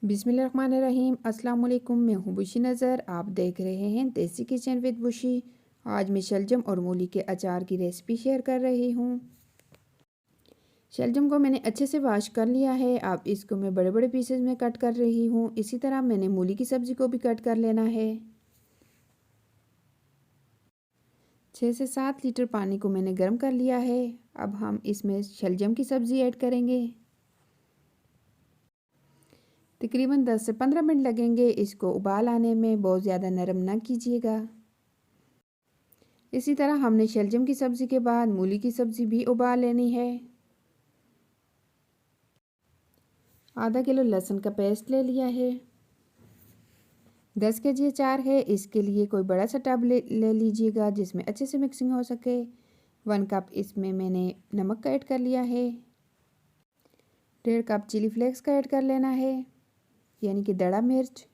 बिस्मिल्लाहिर्रहमानिर्रहीम। अस्सलाम वालेकुम। मैं हूँ बुशी नज़र। आप देख रहे हैं देसी किचन विद बुशी। आज मैं शलजम और मूली के अचार की रेसिपी शेयर कर रही हूँ। शलजम को मैंने अच्छे से वॉश कर लिया है। अब इसको मैं बड़े बड़े पीसेस में कट कर रही हूँ। इसी तरह मैंने मूली की सब्ज़ी को भी कट कर लेना है। 6 से 7 लीटर पानी को मैंने गर्म कर लिया है। अब हम इसमें शलजम की सब्ज़ी ऐड करेंगे। तकरीबन 10 से 15 मिनट लगेंगे इसको उबाल आने में। बहुत ज़्यादा नरम ना कीजिएगा। इसी तरह हमने शलजम की सब्ज़ी के बाद मूली की सब्ज़ी भी उबाल लेनी है। आधा किलो लहसुन का पेस्ट ले लिया है। 10 केजी अचार है, इसके लिए कोई बड़ा सा टब ले लीजिएगा जिसमें अच्छे से मिक्सिंग हो सके। 1 कप इसमें मैंने नमक का ऐड कर लिया है। 1.5 कप चिली फ्लेक्स का ऐड कर लेना है, यानी कि दड़ा मिर्च।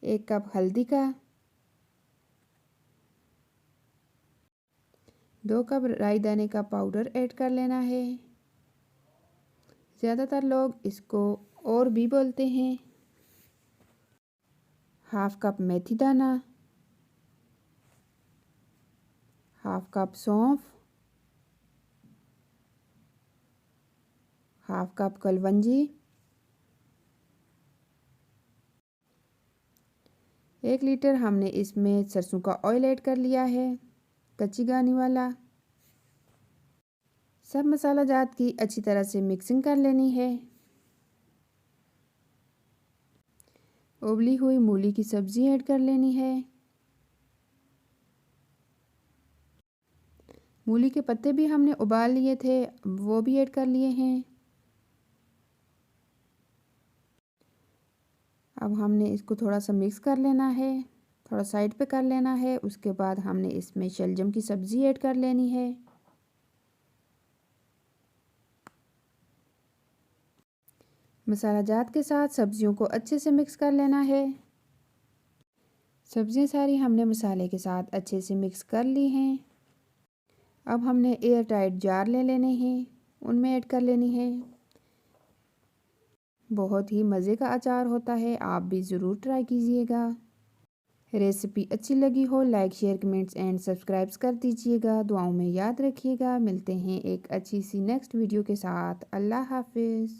1 कप हल्दी का। 2 कप राई दाने का पाउडर ऐड कर लेना है। ज़्यादातर लोग इसको और भी बोलते हैं। 1/2 कप मेथी दाना। 1/2 कप सौंफ। 1/2 कप कलवंजी। 1 लीटर हमने इसमें सरसों का ऑयल ऐड कर लिया है, कच्ची घानी वाला। सब मसाला जात की अच्छी तरह से मिक्सिंग कर लेनी है। उबली हुई मूली की सब्ज़ी ऐड कर लेनी है। मूली के पत्ते भी हमने उबाल लिए थे, वो भी ऐड कर लिए हैं। अब हमने इसको थोड़ा सा मिक्स कर लेना है, थोड़ा साइड पे कर लेना है। उसके बाद हमने इसमें शलजम की सब्ज़ी ऐड कर लेनी है। मसाला जात के साथ सब्जियों को अच्छे से मिक्स कर लेना है। सब्जियां सारी हमने मसाले के साथ अच्छे से मिक्स कर ली हैं। अब हमने एयर टाइट जार ले लेने हैं, उनमें ऐड कर लेनी है। बहुत ही मज़े का अचार होता है, आप भी ज़रूर ट्राई कीजिएगा। रेसिपी अच्छी लगी हो like share comments and subscribes कर दीजिएगा। दुआओं में याद रखिएगा। मिलते हैं एक अच्छी सी नेक्स्ट वीडियो के साथ। अल्लाह हाफिज़।